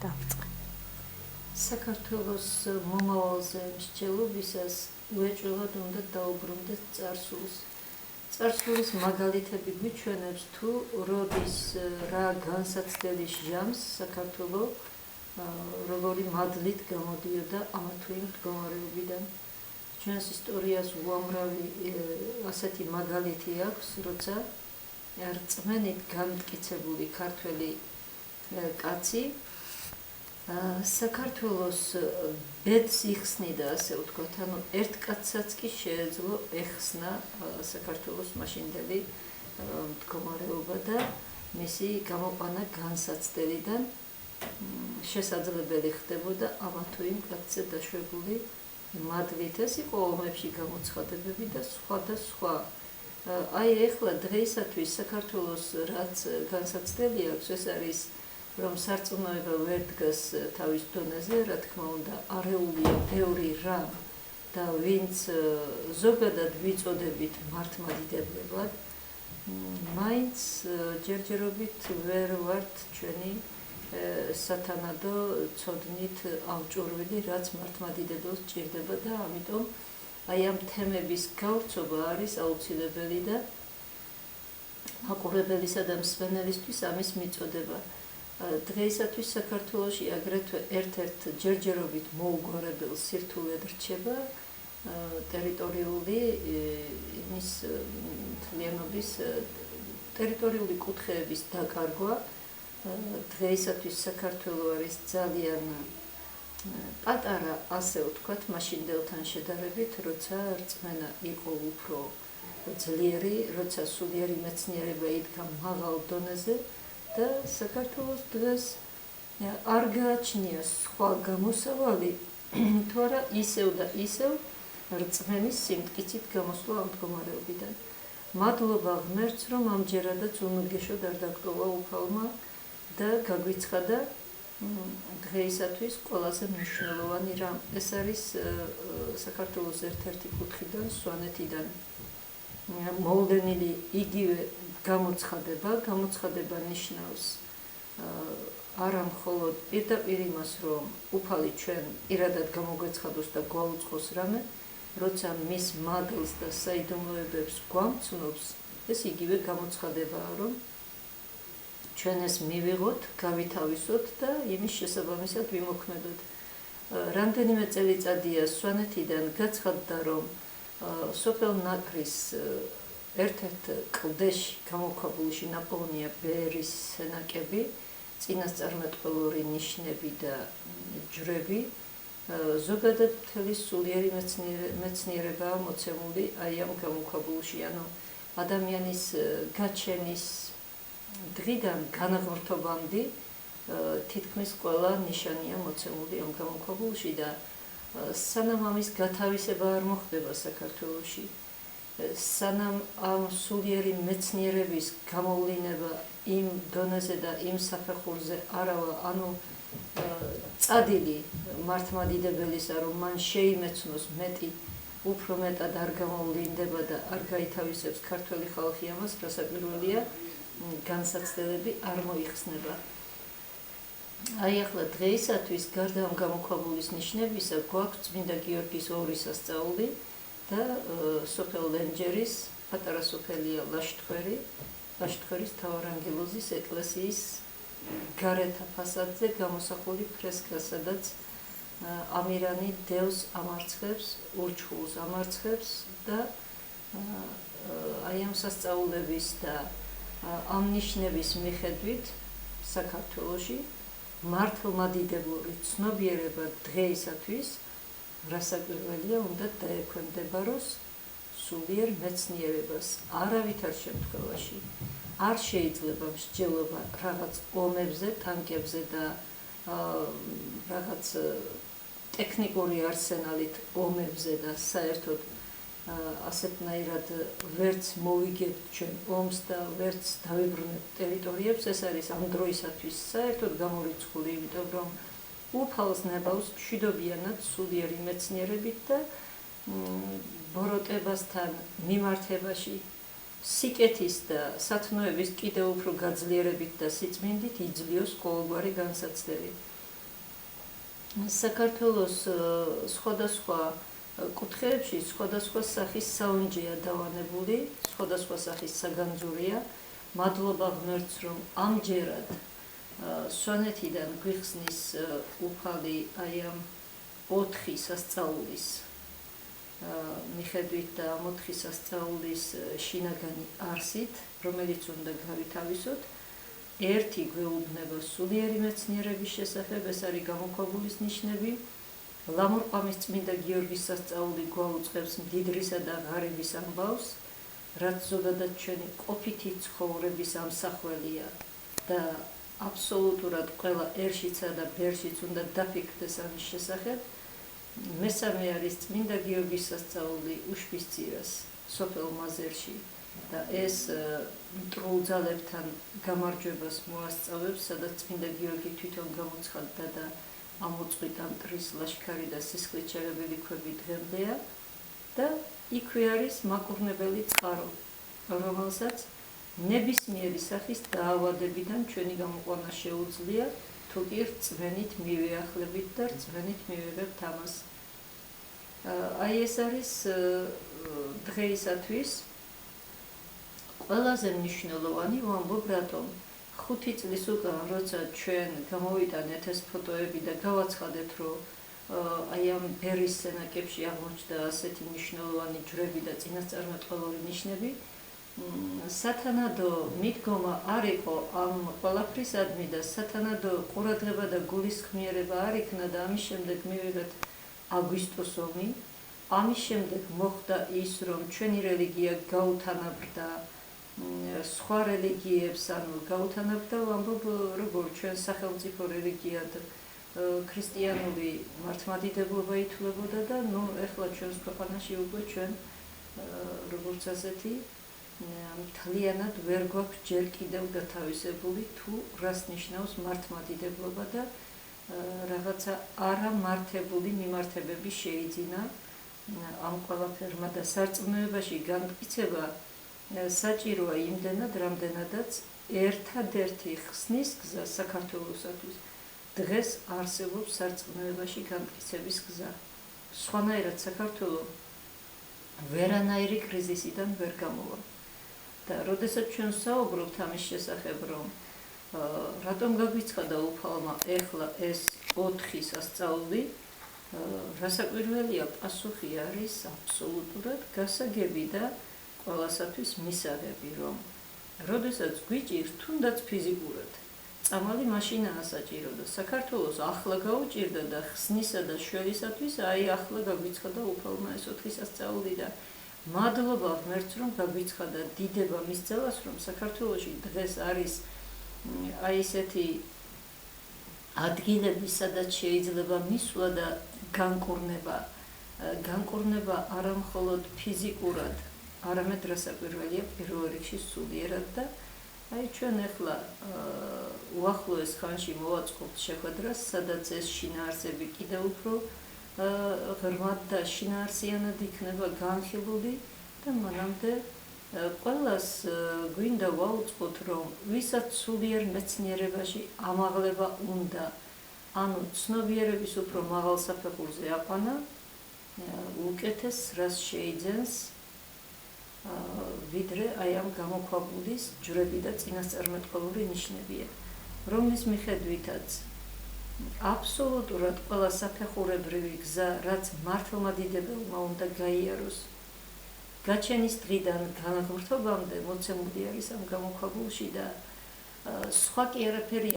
დავწყე. საქართველოს მომავალზე მსჯელობისას უეჭველად უნდა დაუბრუნდეთ წარსულს. წარსულის მაგალითები გვიჩვენებს თუ როდის რა განსაცდელის ჟამს საქართველო როგორი მადლით გამოდიოდა ამა თუ იმ მდგომარეობიდან. ჩვენს ისტორიას უამრავი ასეთი მაგალითი აქვს, როცა რწმენით განმტკიცებული ქართველი კაცი საქართველოს ბედს იხსნიდა, ასე ვთქვათ, ანუ ერთ კაცსაც კი შეეძლო ეხსნა საქართველოს მაშინდელი მდგომარეობა და მისი გამოყვანა განსაცდელიდან შესაძლებელი ხდებოდა ამა თუ იმ კაცზე დაშვებული მადლით. ეს იყო ომებში გამოცხადებები და სხვა და სხვა. აი ეხლა დღეისათვის საქართველოს რაც განსაცდელი აქვს, ეს არის რომ სარწმუნოება ვერ დგას თავის დონეზე, რა თქმა უნდა, არეულია ბევრი რამ და ვინც ზოგადად ვიწოდებით მართლმადიდებლად, მაინც ჯერჯერობით ვერ ვართ ჩვენი სათანადო ცოდნით ავჭურვილი, რაც მართლმადიდებელს ჭირდება და ამიტომ აი ამ თემების გავრცობა არის აუცილებელი და მაყურებელისა და მსმენელისთვის ამის მიწოდება. დღეისათვის საქართველოში აგრეთვე ერთ-ერთ ჯერჯერობით მოუგვარებელ სირთულედ რჩება ტერიტორიული იმის მთლიანობის ტერიტორიული კუთხეების დაკარგვა. დღეისათვის საქართველო არის ძალიან პატარა, ასე ვთქვათ, მაშინდელთან შედარებით, როცა რწმენა იყო უფრო ძლიერი, როცა სულიერი მეცნიერება იდგა მაღალ დონეზე და საქართველოს დღეს არ გააჩნია სხვა გამოსავალი, თუ არა ისევ და ისევ რწმენის სიმტკიცით გამოსვლა ამ მდგომარეობიდან. მადლობა ღმერთს, რომ ამჯერადაც უმგეშოდ არ დაგტოვა უფალმა და გაგვიცხადა დღეისათვის ყველაზე მნიშვნელოვანი რამ. ეს არის საქართველოს ერთ-ერთი კუთხიდან, სვანეთიდან მოვლენილი იგივე გამოცხადება ნიშნავს არა მხოლოდ პირდაპირ იმას, რომ უფალი ჩვენ პირადად გამოგვეცხადოს და გვაუწყოს რამე, როცა მის მადლს და საიდუმლოებებს გვამცნობს, ეს იგივე გამოცხადებაა, რომ ჩვენ ეს მივიღოთ, გავითავისოთ და იმის შესაბამისად ვიმოქმედოთ. რამდენიმე წელიწადია სვანეთიდან გაცხადდა, რომ სოფელ ნაკრის ერთ-ერთ კლდეში გამოქვაბულში ნაპოვნია ბერის სენაკები, წინასწარმეტყველური ნიშნები და ჯვრები. ზოგადად მთელი სულიერი მეცნიერებაა მოცემული აი ამ გამოქვაბულში, ანუ ადამიანის გაჩენის დღიდან განაღმრთობამდე თითქმის ყველა ნიშანია მოცემული ამ გამოქვაბულში და სანამ ამის გათავისება არ მოხდება საქართველოში, სანამ ამ სულიერი მეცნიერების გამოვლინება იმ დონეზე და იმ საფეხურზე არავა, ანუ წადილი მართლმადიდებელისა, რომ მან შეიმეცნოს მეტი, უფრო მეტად არ გამოვლინდება და არ გაითავისებს ქართველი ხალხი ამას, რასაკვირველია, განსაცდელები არ მოიხსნება. აი ახლა დღეისათვის გარდა ამ გამოქვაბულის ნიშნებისა გვაქვს წმინდა გიორგის ორი სასწაული და სოფელ ლენჯერის პატარა სოფელია ლაშთქვერის მთავარანგელოზის ეკლესიის გარეთა ფასადზე გამოსახული ფრესკა, სადაც ამირანი დევს ამარცხებს, ურჩხულს ამარცხებს და აი ამ სასწაულების და ამ ნიშნების მიხედვით საქართველოში მართლმადიდებლური ცნობიერება დღეისათვის რასაკვირველია უნდა დაექვემდებაროს სულიერ მეცნიერებას. არავითარ შემთხვევაში არ შეიძლება მსჯელობა რაღაც ომებზე, თანკებზე და რაღაც ტექნიკური არსენალით ომებზე და საერთოდ ასეთნაირად ვერც მოვიგებთ ჩვენ ომს და ვერც დავიბრუნებთ ტერიტორიებს. ეს არის ამ დროისათვის საერთოდ გამორიცხული, იმიტომ რომ უფალს ნებავს მშვიდობიანად სულიერი მეცნიერებით და ბოროტებასთან მიმართებაში სიკეთის და სათნოების კიდევ უფრო გაძლიერებით და სიწმინდით იძლიოს ყოველგვარი განსაცდელი. საქართველოს სხვადასხვა კუთხეებში სხვადასხვა სახის საუნჯეა დავანებული, სხვადასხვა სახის საგანძურია. მადლობა ღმერთს, რომ ამჯერად სვანეთიდან გვიხსნის უფალი აი ამ 4 სასწაულის მიხედვით და ამ 4 სასწაულის შინაგანი არსით, რომელიც უნდა გავითავისოთ. ერთი გვეუბნება სულიერი მეცნიერების შესახებ, ეს არის გამოქვაბულის ნიშნები. ლამორყამის წმინდა გიორგის სასწაული გვაუწყებს მდიდრისა და ღარიბის ამბავს, რაც ზოგადად ჩვენი ყოფითი ცხოვრების ამსახველია და აბსოლუტურად ყველა ერშიცა და ბერშიც უნდა დაფიქრდეს ამის შესახებ. მესამე არის წმინდა გიორგის სასწაული უშბის ძირას სოფელ მაზერში და ეს მტრულ ძალებთან გამარჯვებას მოასწავებს, სადაც წმინდა გიორგი თვითონ გამოცხადდა და ამოწყვიტა მტრის ლაშქარი და სისხლით შეგებელი ქვები დღემდეა და იქვე არის მაკურნებელი წყარო, რომელსაც ნებისმიერი სახის დაავადებიდან ჩვენი გამოყვანა შეუძლია, თუ კი რწმენით მივეახლებით და რწმენით მივიღებთ ამას. აი ეს არის დღეისათვის ყველაზე მნიშვნელოვანი. ვამბობ რატომ 5 წლის უკან, როცა ჩვენ გამოვიტანეთ ეს ფოტოები და გავაცხადეთ, რომ აი ამ ბერის სენაკებში აღმოჩნდა ასეთი მნიშვნელოვანი ჯვრები და წინასწარმეტყველური ნიშნები, სათანადო მიდგომა არ იყო ამ ყველაფრისადმი და სათანადო ყურადღება და გულისხმიერება არ იქნა და ამის შემდეგ მივიღეთ აგვისტოს ომი. ამის შემდეგ მოხდა ის, რომ ჩვენი რელიგია გაუთანაბრდა სხვა რელიგიებს, ანუ გაუთანაბრდა, ვამბობ, როგორ ჩვენ სახელმწიფო რელიგიად ქრისტიანული მართლმადიდებლობა ითვლებოდა და ეხლა ჩვენს ქვეყანაში უკვე ჩვენ როგორც ასეთი მთლიანად ვერ გვაქვს ჯერ კიდევ გათავისებული თუ რას ნიშნავს მართლმადიდებლობა და რაღაცა არამართებული მიმართებები შეიძინა ამ ყველაფერმა და სარწმუნოებაში განმტკიცება საჭიროა იმდენად, რამდენადაც ერთადერთი ხსნის გზა საქართველოსათვის დღეს არსებობს სარწმუნოებაში განმტკიცების გზა. სხვანაირად საქართველო ვერანაირი კრიზისიდან ვერ გამოვა. და როდესაც ჩვენ საუბრობთ ამის შესახებ, რომ რატომ გაგვიცხადა უფალმა ეხლა ეს 4 სასწაული, რასაკვირველია, პასუხი არის აბსოლუტურად გასაგები და ყველასათვის მისაღები, რომ როდესაც გვიჭირს თუნდაც ფიზიკურად წამალი მაშინაა საჭირო და საქართველოს ახლა გაუჭირდა და ხსნისა და შველისათვის აი ახლა გაგვიცხადა უფალმა ეს 4 სასწაული და მადლობა ღმერთს, რომ გაგვიცხადა დიდება მის ძალას, რომ საქართველოში დღეს არის აი ესეთი ადგილები, სადაც შეიძლება მისვლა და განკურნება არა მხოლოდ ფიზიკურად, არამედ რასაკვირველია პირველ რიგში სულიერად და აი ჩვენ ახლა უახლოეს ხანში მოვაწყობთ შეხვედრას, სადაც ეს შინაარსები კიდევ უფრო ღრმად და შინაარსიანად იქნება განხილული და მანამდე ყველას გვინდა ვაუწყოთ, რომ ვისაც სულიერ მეცნიერებაში ამაღლება უნდა, ანუ ცნობიერების უფრო მაღალ საფეხურზე აყვანა, უკეთეს რას შეიძენს ვიდრე აი ამ გამოქვაბულის ჯვრები და წინასწარმეტყველური ნიშნებია, რომლის მიხედვითაც აბსოლუტურად ყველა საფეხურებრივი გზა, რაც მართლმადიდებელმა უნდა გაიაროს, გაჩენის დღიდან განაღმრთობამდე მოცემული არის ამ გამოქვაბულში და სხვა კი არაფერი